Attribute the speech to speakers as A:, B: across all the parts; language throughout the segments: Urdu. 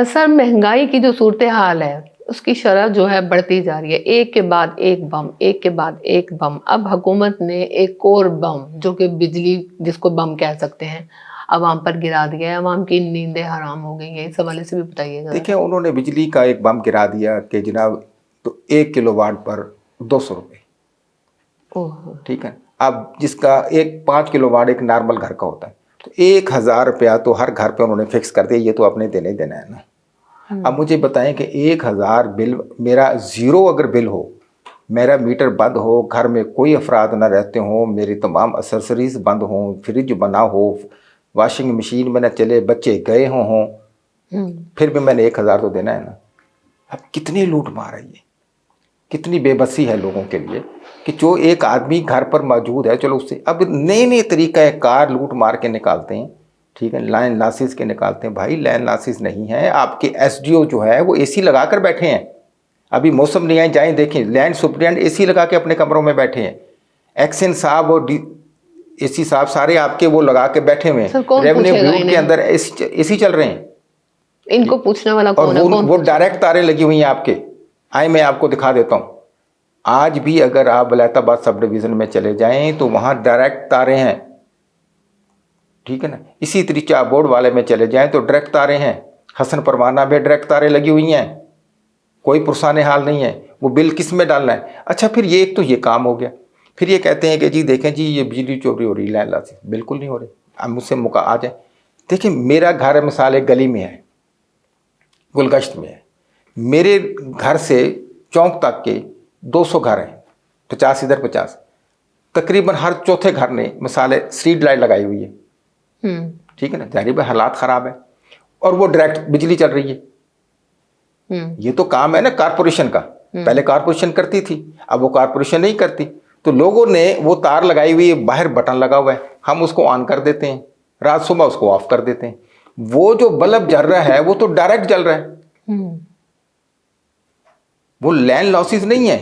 A: سر مہنگائی کی جو صورتحال ہے اس کی شرح جو ہے بڑھتی جا رہی ہے، ایک کے بعد ایک بم، ایک کے بعد ایک بم. اب حکومت نے ایک اور بم جو کہ بجلی جس کو بم کہہ سکتے ہیں عوام پر گرا دیا ہے. عوام کی نیندیں حرام ہو گئی ہیں. اس حوالے سے بھی بتائیے گا.
B: دیکھیں انہوں نے بجلی کا ایک بم گرا دیا کہ جناب تو 1 کلو واٹ پر 200 روپے. ٹھیک ہے. اب جس کا 5 کلو واٹ ایک نارمل گھر کا ہوتا ہے تو 1000 روپیہ تو ہر گھر پہ انہوں نے فکس کر دیا. یہ تو اپنے دینے دینا ہے نا. اب مجھے بتائیں کہ 1000 بل میرا زیرو اگر بل ہو، میرا میٹر بند ہو، گھر میں کوئی افراد نہ رہتے ہوں، میری تمام اسسریز بند ہوں، فریج بنا ہو، واشنگ مشین میں نہ چلے، بچے گئے ہوں پھر بھی میں نے 1000 تو دینا ہے نا. اب کتنی لوٹ مار ہے یہ، کتنی بے بسی ہے لوگوں کے لیے کہ جو ایک آدمی گھر پر موجود ہے چلو اس سے اب نئے طریقہ کار لوٹ مار کے نکالتے ہیں. ٹھیک ہے. لائن لاسز کے نکالتے ہیں. بھائی لائن لاسز نہیں ہے، آپ کے ایس ڈی او جو ہے وہ اے سی لگا کر بیٹھے ہیں. ابھی موسم نہیں آئے، جائیں دیکھیں لینڈ سپرینٹ اے سی لگا کے اپنے کمروں میں بیٹھے ہیں. ایکسن صاحب اور اے سی صاحب سارے آپ کے وہ لگا کے بیٹھے ہوئے ہیں. ریونیو بورڈ کے اندر اے سی چل رہے ہیں.
A: ان کو پوچھنے والا کون ہے؟
B: وہ ڈائریکٹ تاریں لگی ہوئی ہیں آپ کے. آئے میں آپ کو دکھا دیتا ہوں. آج بھی اگر آپ بلائت آباد سب ڈویژن میں چلے جائیں تو وہاں ڈائریکٹ تاریں ہیں. ٹھیک ہے نا. اسی طریقہ بورڈ والے میں چلے جائیں تو ڈائریکٹ تاریں ہیں. حسن پروانہ میں ڈائریکٹ تاریں لگی ہوئی ہیں. کوئی پرسان حال نہیں ہے. وہ بل کس میں ڈالنا ہے؟ اچھا پھر یہ ایک تو یہ کام ہو گیا. پھر یہ کہتے ہیں کہ جی دیکھیں جی یہ بجلی چوری ہو رہی ہے. لائن لاسز بالکل نہیں ہو رہی. اب مجھ سے آ جائیں. دیکھیں میرا گھر مثال ایک گلی میں ہے، گلگشت میں ہے. میرے گھر سے چونک تک کے 200 گھر ہیں، 50 ادھر 50. تقریباً ہر چوتھے گھر نے مثال ہے اسٹریٹ لائٹ لگائی ہوئی ہے. ٹھیک ہے نا. ظاہر حالات خراب ہیں اور وہ ڈائریکٹ بجلی چل رہی ہے. یہ تو کام ہے نا کارپوریشن کا. پہلے کارپوریشن کرتی تھی، اب وہ کارپوریشن نہیں کرتی. تو لوگوں نے وہ تار لگائی ہوئی ہے، باہر بٹن لگا ہوا ہے، ہم اس کو آن کر دیتے ہیں، رات صبح اس کو آف کر دیتے ہیں. وہ جو بلب جل رہا ہے وہ تو ڈائریکٹ جل رہا ہے. وہ لینڈ لاسز نہیں ہے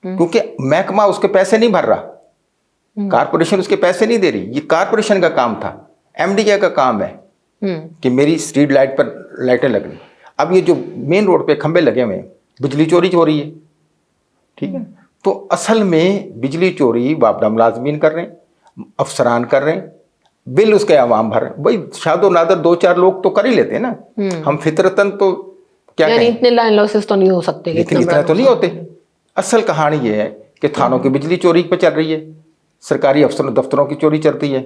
B: کیونکہ محکمہ اس کے پیسے نہیں بھر رہا، کارپوریشن اس کے پیسے نہیں دے رہی. یہ کارپوریشن کا کام تھا، ایم ڈی اے کا کام ہے کہ میری اسٹریٹ لائٹ پر لائٹیں لگنی. اب یہ جو مین روڈ پہ کھمبے لگے ہوئے ہیں بجلی چوری ہو رہی ہے. ٹھیک ہے. تو اصل میں بجلی چوری باپ ملازمین کر رہے ہیں، افسران کر رہے ہیں، بل اس کے عوام بھر رہے ہیں. بھائی شاد و نادر 2-4 لوگ تو کر ہی لیتے ہیں نا. ہم فطرتاً تو کیا
A: یعنی اتنے لائن لاسز تو نہیں ہو سکتے،
B: لیکن اتنا تو نہیں ہوتے. اصل کہانی یہ ہے کہ تھانوں کی بجلی چوری پہ چل رہی ہے، سرکاری افسروں دفتروں کی چوری چلتی ہے.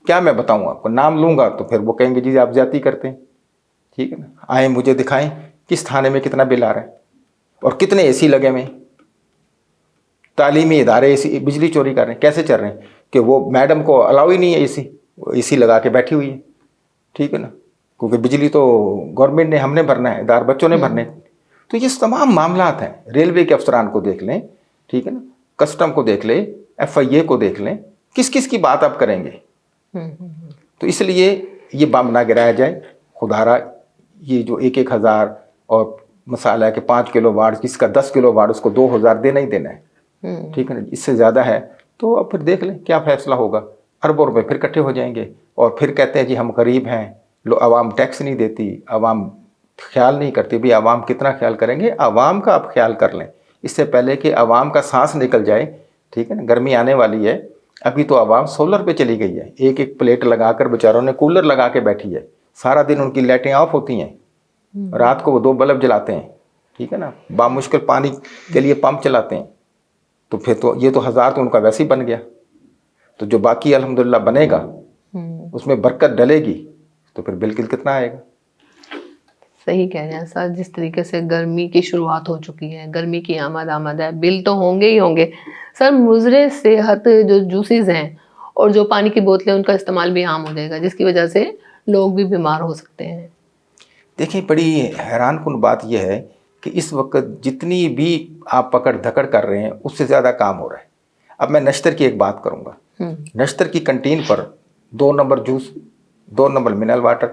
B: کیا میں بتاؤں آپ کو، نام لوں گا تو پھر وہ کہیں گے جی آپ زیادتی کرتے ہیں. ٹھیک ہے نا. آئیں مجھے دکھائیں کس تھانے میں کتنا بل آ رہا ہے اور کتنے اے سی لگے ہوئے ہیں. تعلیمی ادارے اے سی بجلی چوری کر رہے ہیں. کیسے چل رہے ہیں کہ وہ میڈم کو الاؤ ہی نہیں ہے اے سی لگا کے بیٹھی ہوئی ہے. ٹھیک ہے نا. کیونکہ بجلی تو گورنمنٹ نے ہم نے بھرنا ہے، دار بچوں نے بھرنے. تو یہ تمام معاملات ہیں. ریلوے کے افسران کو دیکھ لیں. ٹھیک ہے نا. کسٹم کو دیکھ لیں، ایف آئی اے کو دیکھ لیں. کس کس کی بات آپ کریں گے؟ تو اس لیے یہ بم نہ گرایا جائے. خدا را یہ جو 1000 اور مسئلہ ہے کہ 5 کلو واٹ جس کا 10 کلو واٹ اس کو 2000 دینا ہی دینا ہے. ٹھیک ہے نا. اس سے زیادہ ہے تو اب پھر دیکھ لیں کیا فیصلہ ہوگا. اربوں روپے پھر اکٹھے ہو جائیں گے اور پھر کہتے ہیں جی ہم غریب ہیں، عوام ٹیکس نہیں دیتی، عوام خیال نہیں کرتی. بھی عوام کتنا خیال کریں گے؟ عوام کا آپ خیال کر لیں اس سے پہلے کہ عوام کا سانس نکل جائے. ٹھیک ہے نا. گرمی آنے والی ہے. ابھی تو عوام سولر پہ چلی گئی ہے. ایک پلیٹ لگا کر بیچاروں نے کولر لگا کے بیٹھی ہے. سارا دن ان کی لائٹیں آف ہوتی ہیں، رات کو وہ 2 بلب جلاتے ہیں. ٹھیک ہے نا. بامشکل پانی کے لیے پمپ چلاتے ہیں. تو پھر تو یہ تو 1000 تو ان کا ویسے ہی بن گیا. تو جو باقی الحمدللہ بنے گا اس میں برکت ڈلے گی تو پھر بالکل کتنا آئے گا.
A: صحیح کہہ رہے ہیں سر. جس طریقے سے گرمی کی شروعات ہو چکی ہے، گرمی کی آمد ہے، بل تو ہوں گے ہی ہوں گے. سر مضر صحت جو جوسز ہیں اور جو پانی کی بوتلیں ان کا استعمال بھی عام ہو جائے گا جس کی وجہ سے لوگ بھی بیمار ہو سکتے ہیں.
B: دیکھیں بڑی حیران کن بات یہ ہے کہ اس وقت جتنی بھی آپ پکڑ دھکڑ کر رہے ہیں اس سے زیادہ کام ہو رہا ہے. اب میں نشتر کی ایک بات کروں گا. نشتر کی کنٹین پر 2 نمبر جوس، 2 نمبر منرل واٹر.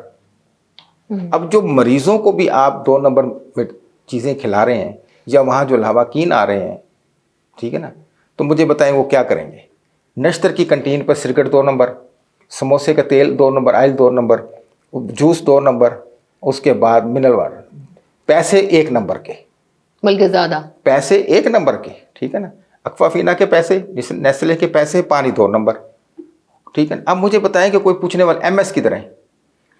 B: اب جو مریضوں کو بھی آپ 2 نمبر میں چیزیں کھلا رہے ہیں یا وہاں جو لواکین آ رہے ہیں، ٹھیک ہے نا، تو مجھے بتائیں وہ کیا کریں گے. نشتر کی کنٹین پر سرکٹ 2 نمبر، سموسے کا تیل 2 نمبر، آئل 2 نمبر، جوس 2 نمبر. اس کے بعد منرل واٹر، پیسے ایک نمبر کے،
A: بلکہ زیادہ
B: پیسے ایک نمبر کے، ٹھیک ہے نا. اکوافینا کے پیسے، نیسلے کے پیسے، پانی 2 نمبر، ٹھیک ہے نا. اب مجھے بتائیں کہ کوئی پوچھنے والا ایم ایس کدھر ہے؟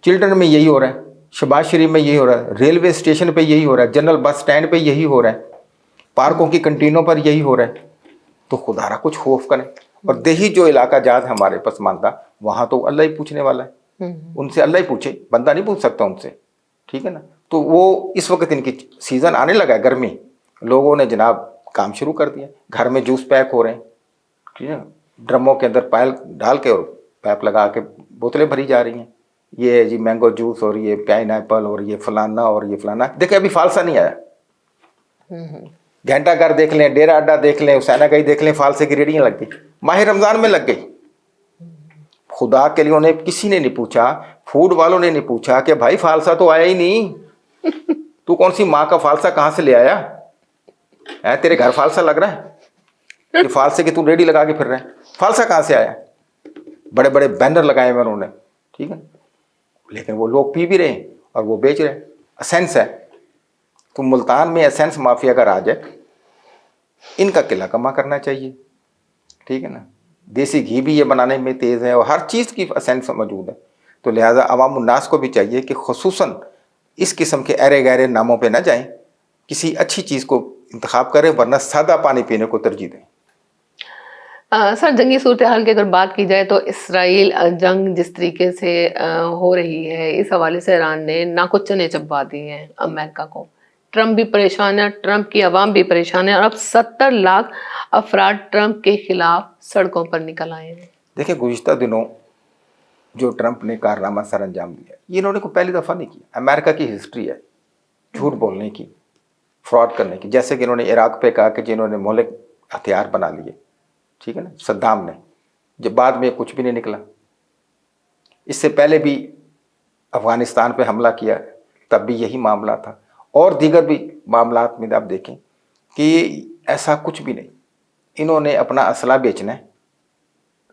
B: چلڈرن میں یہی ہو رہا ہے، شہباز شریف میں یہی ہو رہا ہے، ریلوے اسٹیشن پہ یہی ہو رہا ہے، جنرل بس سٹینڈ پہ یہی ہو رہا ہے، پارکوں کی کنٹینوں پر یہی ہو رہا ہے. تو خدا را کچھ خوف کریں. اور دیہی جو علاقہ جات ہے ہمارے پسماندہ، وہاں تو اللہ ہی پوچھنے والا ہے، ان سے اللہ ہی پوچھے، بندہ نہیں پوچھ سکتا ان سے، ٹھیک ہے نا. تو وہ اس وقت ان کی سیزن آنے لگا ہے گرمی، لوگوں نے جناب کام شروع کر دیا، گھر میں جوس پیک ہو رہے ہیں، ٹھیک ہے، ڈرموں کے اندر پائل ڈال کے اور پیپ لگا کے بوتلیں بھری جا رہی ہیں. یہ جی مینگو جوس اور یہ پائن ایپل اور یہ فلانا اور یہ فلانا. دیکھیں ابھی فالسا نہیں آیا، گھنٹہ گھر دیکھ لیں، ڈیرا اڈا دیکھ لیں، حسینہ گئی دیکھ لیں، فالسے کی ریڑیاں لگ گئی، ماہ رمضان میں لگ گئی. خدا کے لیے انہیں کسی نے نہیں پوچھا، فوڈ والوں نے نہیں پوچھا کہ بھائی فالسا تو آیا ہی نہیں، تو کون سی ماں کا فالسا کہاں سے لے آیا؟ تیرے گھر فالسا لگ رہا ہے کہ فالسے کی تو ریڈی لگا کے پھر رہے ہیں؟ فالسا کہاں سے آیا؟ بڑے بڑے بینر لگائے ہوئے انہوں نے، ٹھیک ہے، لیکن وہ لوگ پی بھی رہے ہیں اور وہ بیچ رہے ہیں. اسینس ہے، تو ملتان میں اسینس مافیا کا راج ہے، ان کا قلعہ کما کرنا چاہیے، ٹھیک ہے نا. دیسی گھی بھی یہ بنانے میں تیز ہے اور ہر چیز کی اسینس موجود ہے. تو لہٰذا عوام الناس کو بھی چاہیے کہ خصوصاً اس قسم کے ایرے گہرے ناموں پہ نہ جائیں، کسی اچھی چیز کو انتخاب کریں، ورنہ سادہ پانی پینے کو ترجیح دیں.
A: سر جنگی صورتحال کی اگر بات کی جائے تو اسرائیل جنگ جس طریقے سے ہو رہی ہے، اس حوالے سے ایران نے ناکو چنے چبا دیے ہیں امریکہ کو. ٹرمپ بھی پریشان ہے، ٹرمپ کی عوام بھی پریشان ہے، اور اب 70 لاکھ افراد ٹرمپ کے خلاف سڑکوں پر نکل آئے ہیں.
B: دیکھیں گزشتہ دنوں جو ٹرمپ نے کارنامہ سر انجام دیا، یہ انہوں نے کوئی پہلی دفعہ نہیں کیا. امریکہ کی ہسٹری ہے جھوٹ بولنے کی، فراڈ کرنے کی. جیسے کہ انہوں نے عراق پہ کہا کہ جنہوں نے مہلک ہتھیار بنا لیے، ٹھیک ہے نا، صدام نے، جب بعد میں کچھ بھی نہیں نکلا. اس سے پہلے بھی افغانستان پہ حملہ کیا، تب بھی یہی معاملہ تھا، اور دیگر بھی معاملات میں آپ دیکھیں کہ ایسا کچھ بھی نہیں. انہوں نے اپنا اسلحہ بیچنا ہے،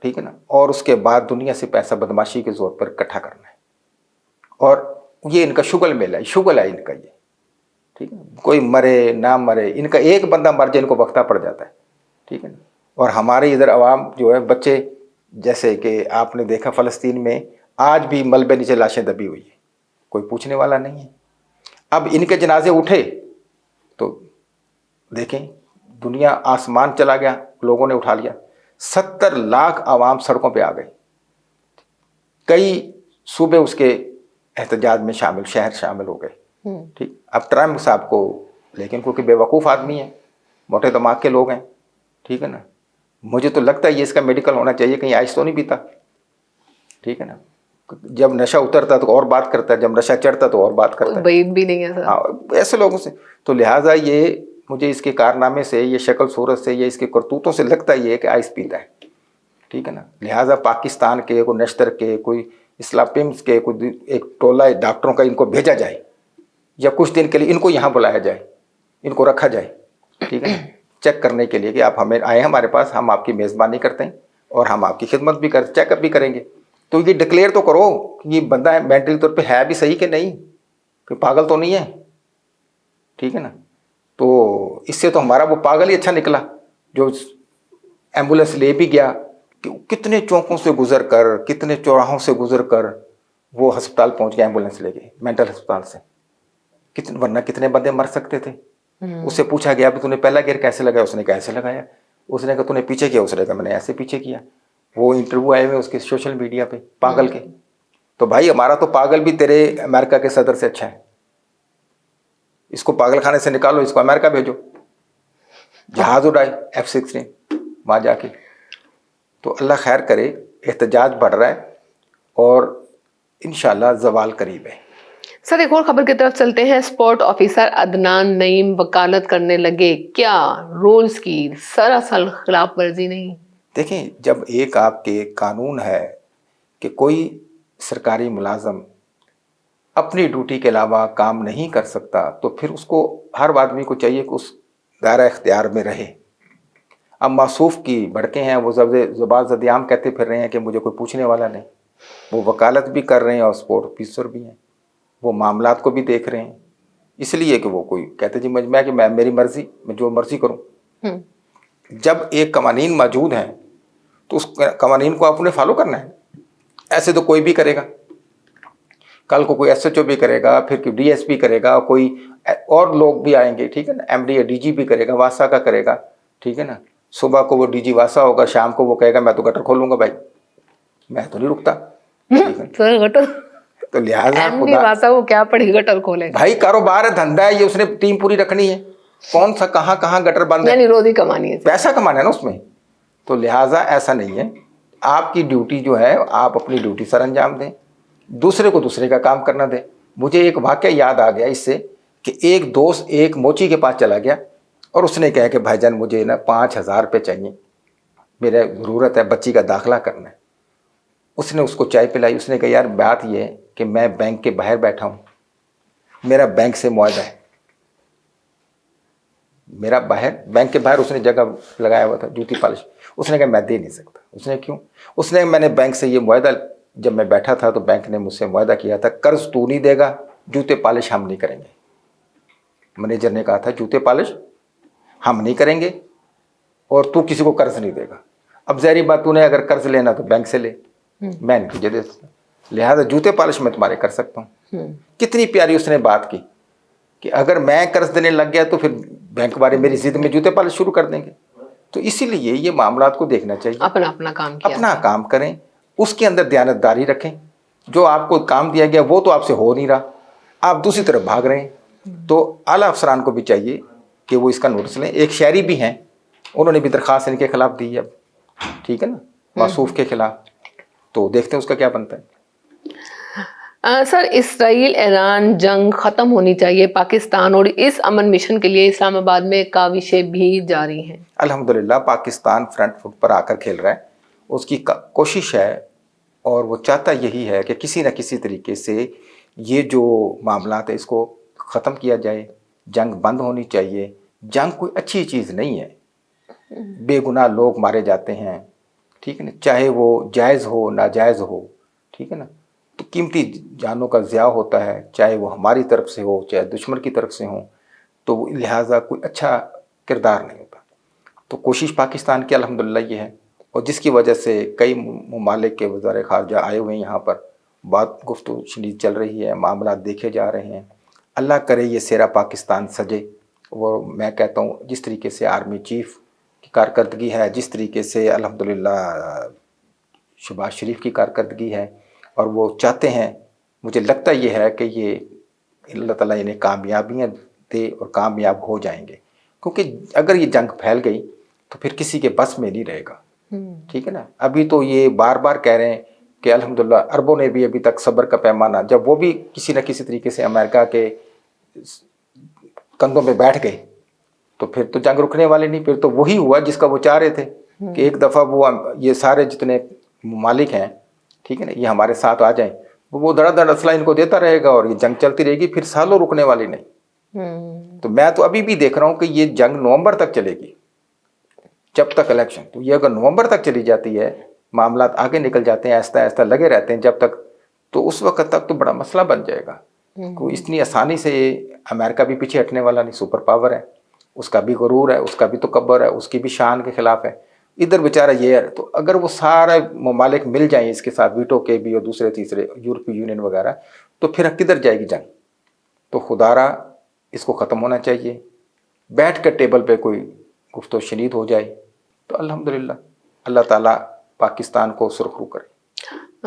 B: ٹھیک ہے نا، اور اس کے بعد دنیا سے پیسہ بدماشی کے زور پر اکٹھا کرنا ہے، اور یہ ان کا شغل میلہ ہے، شغل ہے ان کا یہ، ٹھیک ہے. کوئی مرے نہ مرے، ان کا ایک بندہ مر جائے ان کو بختہ پڑ جاتا ہے، ٹھیک ہے نا. اور ہمارے ادھر عوام جو ہے، بچے، جیسے کہ آپ نے دیکھا فلسطین میں آج بھی ملبے نیچے لاشیں دبی ہوئی ہیں، کوئی پوچھنے والا نہیں ہے. اب ان کے جنازے اٹھے تو دیکھیں دنیا آسمان چلا گیا، لوگوں نے اٹھا لیا. 70 لاکھ عوام سڑکوں پہ آ گئی، کئی صوبے اس کے احتجاج میں شامل، شہر شامل ہو گئے، ٹھیک. اب ٹرمپ صاحب کو، لیکن کیونکہ بے وقوف آدمی ہے، موٹے دماغ کے لوگ ہیں، ٹھیک ہے نا، مجھے تو لگتا ہے یہ اس کا میڈیکل ہونا چاہیے، کہیں آئس تو نہیں پیتا، ٹھیک ہے نا. جب نشہ اترتا تو اور بات کرتا ہے، جب نشہ چڑھتا تو اور بات کرتا ہے،
A: بعید بھی نہیں ہے سر.
B: ہاں ایسے لوگوں سے. تو لہٰذا یہ مجھے اس کے کارنامے سے، یہ شکل صورت سے، یہ اس کے کرتوتوں سے لگتا یہ ہے کہ آئس پیتا ہے، ٹھیک ہے نا. لہٰذا پاکستان کے کوئی نشتر کے، کوئی اسلام پمس کے کوئی ایک ٹولہ ڈاکٹروں کا ان کو بھیجا جائے، یا کچھ دن کے لیے ان کو یہاں بلایا جائے، ان کو رکھا جائے، ٹھیک ہے نا، چیک کرنے کے لیے کہ آپ ہمیں آئے ہمارے پاس، ہم آپ کی میزبانی کرتے ہیں اور ہم آپ کی خدمت بھی کرتے، چیک اپ بھی کریں گے. تو یہ ڈکلیئر تو کرو کہ یہ بندہ مینٹلی طور پہ ہے بھی صحیح کہ نہیں، کہ پاگل تو نہیں ہے، ٹھیک ہے نا. تو اس سے تو ہمارا وہ پاگل ہی اچھا نکلا جو ایمبولینس لے بھی گیا، کہ کتنے چوکوں سے گزر کر، کتنے چوراہوں سے گزر کر وہ ہسپتال پہنچ گیا، ایمبولینس لے گئے مینٹل ہسپتال سے. ورنہ کتنے بندے مر سکتے تھے. اس سے پوچھا گیا کہ تو نے پہلا گیئر کیسے لگایا، اس نے کیسے لگایا، اس نے کہا تو نے پیچھے کیا، اس نے کہا میں نے ایسے پیچھے کیا. وہ انٹرویو آئے ہوئے اس کے سوشل میڈیا پہ پاگل کے. تو بھائی ہمارا تو پاگل بھی تیرے امریکہ کے صدر سے اچھا ہے، اس کو پاگل خانے سے نکالو، اس کو امریکہ بھیجو، جہاز اڑائے F-16 وہاں جا کے. تو اللہ خیر کرے، احتجاج بڑھ رہا ہے اور انشاءاللہ زوال قریب ہے.
A: سر ایک اور خبر کی طرف چلتے ہیں. اسپورٹ آفیسر عدنان نعیم وکالت کرنے لگے، کیا رولز کی سراسر خلاف ورزی نہیں؟
B: دیکھیں جب ایک آپ کے قانون ہے کہ کوئی سرکاری ملازم اپنی ڈیوٹی کے علاوہ کام نہیں کر سکتا، تو پھر اس کو، ہر آدمی کو چاہیے کہ اس دائرہ اختیار میں رہے. اب موصوف کی بھڑکے ہیں، وہ زبان زدیام کہتے پھر رہے ہیں کہ مجھے کوئی پوچھنے والا نہیں. وہ وکالت بھی کر رہے ہیں اور اسپورٹ آفیسر بھی ہیں. وہ معاملات کو بھی دیکھ رہے ہیں، اس لیے کہ وہ کوئی کہتے جی میں کہ میں میری مرضی، میں جو مرضی کروں۔ جب ایک قوانین موجود ہیں تو اس قوانین کو آپ نے فالو کرنا ہے، ایسے تو کوئی بھی کرے گا، کل کو کوئی ایس ایچ او بھی کرے گا، پھر کوئی ڈی ایس پی کرے گا، کوئی اور لوگ بھی آئیں گے، ٹھیک ہے نا، ایم ڈی یا ڈی جی بھی کرے گا، واسا کا کرے گا، ٹھیک ہے نا، صبح کو وہ ڈی جی واسا ہوگا، شام کو وہ کہے گا میں تو گٹر کھولوں گا، بھائی میں تو نہیں رکتا، ٹھیک ہے، تو لہٰذا خدا
A: وہ کیا پڑی گٹر کھولے گا،
B: بھائی کاروبار ہے، دھندا ہے، یہ اس نے ٹیم پوری رکھنی ہے، کون سا کہاں کہاں گٹر بند ہے،
A: یعنی روزی کمانی ہے،
B: پیسہ کمانا ہے نا اس میں۔ تو لہٰذا ایسا نہیں ہے، آپ کی ڈیوٹی جو ہے آپ اپنی ڈیوٹی سر انجام دیں، دوسرے کو دوسرے کا کام کرنا دیں۔ مجھے ایک واقعہ یاد آ گیا اس سے کہ ایک دوست ایک موچی کے پاس چلا گیا اور اس نے کہا کہ بھائی جان مجھے نا 5,000 روپے چاہیے، میرے ضرورت ہے، بچی کا داخلہ کرنا ہے۔ اس نے اس کو چائے پلائی، اس نے کہا یار بات یہ ہے کہ میں بینک کے باہر بیٹھا ہوں، میرا بینک سے معاہدہ ہے، میرا بینک کے باہر اس نے جگہ لگایا ہوا تھا جوتی پالش، اس نے کہا میں دے نہیں سکتا۔ اس نے کیوں؟ اس نے میں نے بینک سے یہ معاہدہ، جب میں بیٹھا تھا تو بینک نے مجھ سے معاہدہ کیا تھا قرض تو نہیں دے گا، جوتے پالش ہم نہیں کریں گے۔ مینیجر نے کہا تھا جوتے پالش ہم نہیں کریں گے اور تو کسی کو قرض نہیں دے گا۔ اب ظاہری بات، تو نے اگر قرض لینا تو بینک سے لے، میں نہیں تجھے دے سکتا، لہٰذا جوتے پالش میں تمہارے کر سکتا ہوں۔ کتنی پیاری اس نے بات کی کہ اگر میں قرض دینے لگ گیا تو پھر بینک والے میری ضد میں جوتے پالش شروع کر دیں گے۔ تو اسی لیے یہ معاملات کو دیکھنا چاہیے،
A: اپنا کام کیا،
B: اپنا کام کریں، اس کے اندر دیانتداری رکھیں، جو آپ کو کام دیا گیا وہ تو آپ سے ہو نہیں رہا، آپ دوسری طرف بھاگ رہے ہیں۔ تو اعلیٰ افسران کو بھی چاہیے کہ وہ اس کا نوٹس لیں۔ ایک شہری بھی ہیں، انہوں نے بھی درخواست ان کے خلاف دی ہے اب، ٹھیک ہے نا، موصوف کے خلاف، تو دیکھتے ہیں اس کا کیا بنتا ہے۔
A: سر، اسرائیل ایران جنگ ختم ہونی چاہیے، پاکستان اور اس امن مشن کے لیے اسلام آباد میں کاوشیں بھی جاری ہیں۔
B: الحمدللہ پاکستان فرنٹ فٹ پر آ کر کھیل رہا ہے، اس کی کوشش ہے اور وہ چاہتا یہی ہے کہ کسی نہ کسی طریقے سے یہ جو معاملات ہیں اس کو ختم کیا جائے، جنگ بند ہونی چاہیے۔ جنگ کوئی اچھی چیز نہیں ہے، بے گناہ لوگ مارے جاتے ہیں، ٹھیک ہے نا، چاہے وہ جائز ہو ناجائز ہو، ٹھیک ہے نا، تو قیمتی جانوں کا ضیاع ہوتا ہے، چاہے وہ ہماری طرف سے ہو چاہے دشمن کی طرف سے ہوں، تو لہٰذا کوئی اچھا کردار نہیں ہوتا۔ تو کوشش پاکستان کی الحمدللہ یہ ہے، اور جس کی وجہ سے کئی ممالک کے وزراء خارجہ آئے ہوئے ہیں یہاں پر، بات گفتگو شنید چل رہی ہے، معاملات دیکھے جا رہے ہیں۔ اللہ کرے یہ سیرا پاکستان سجے، وہ میں کہتا ہوں جس طریقے سے آرمی چیف کی کارکردگی ہے، جس طریقے سے الحمدللہ شہباز شریف کی کارکردگی ہے، اور وہ چاہتے ہیں، مجھے لگتا یہ ہے کہ یہ اللہ تعالیٰ انہیں کامیابیاں دے اور کامیاب ہو جائیں گے، کیونکہ اگر یہ جنگ پھیل گئی تو پھر کسی کے بس میں نہیں رہے گا، ٹھیک ہے نا۔ ابھی تو یہ بار بار کہہ رہے ہیں کہ الحمدللہ عربوں نے بھی ابھی تک صبر کا پیمانہ، جب وہ بھی کسی نہ کسی طریقے سے امریکہ کے کندھوں پہ بیٹھ گئے تو پھر تو جنگ رکنے والے نہیں، پھر تو وہی ہوا جس کا وہ چاہ رہے تھے کہ ایک دفعہ وہ یہ سارے جتنے ممالک ہیں، ٹھیک ہے نا، یہ ہمارے ساتھ آ جائیں، وہ دڑا دڑ اسلحہ ان کو دیتا رہے گا اور یہ جنگ چلتی رہے گی، پھر سالوں رکنے والی نہیں۔ تو میں تو ابھی بھی دیکھ رہا ہوں کہ یہ جنگ نومبر تک چلے گی، جب تک الیکشن، تو یہ اگر نومبر تک چلی جاتی ہے، معاملات آگے نکل جاتے ہیں، آہستہ آہستہ لگے رہتے ہیں جب تک، تو اس وقت تک تو بڑا مسئلہ بن جائے گا۔ کوئی اتنی آسانی سے امریکہ بھی پیچھے ہٹنے والا نہیں، سپر پاور ہے، اس کا بھی غرور ہے، اس کا بھی تکبر ہے، اس کی بھی شان کے خلاف ہے، ادھر بیچارہ یہ ہے۔ تو اگر وہ سارے ممالک مل جائیں اس کے ساتھ، ویٹو کے بھی اور دوسرے تیسرے یورپی یونین وغیرہ، تو پھر کدھر جائے گی جنگ؟ تو خدا را اس کو ختم ہونا چاہیے، بیٹھ کر ٹیبل پہ کوئی گفت و شنید ہو جائے تو الحمدللہ اللہ تعالیٰ پاکستان کو سرخرو کرے۔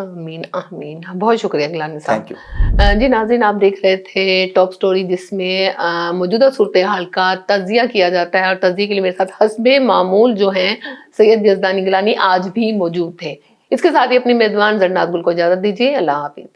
A: آمین آمین، بہت شکریہ گیلانی صاحب۔
B: Thank you.
A: جی ناظرین، آپ دیکھ رہے تھے ٹاپ سٹوری، جس میں موجودہ صورتحال کا تجزیہ کیا جاتا ہے، اور تجزیے کے لیے میرے ساتھ حسب معمول جو ہیں سید یزدانی گیلانی آج بھی موجود تھے۔ اس کے ساتھ ہی اپنی میزبان زرناز گل کو اجازت دیجیے، اللہ حافظ۔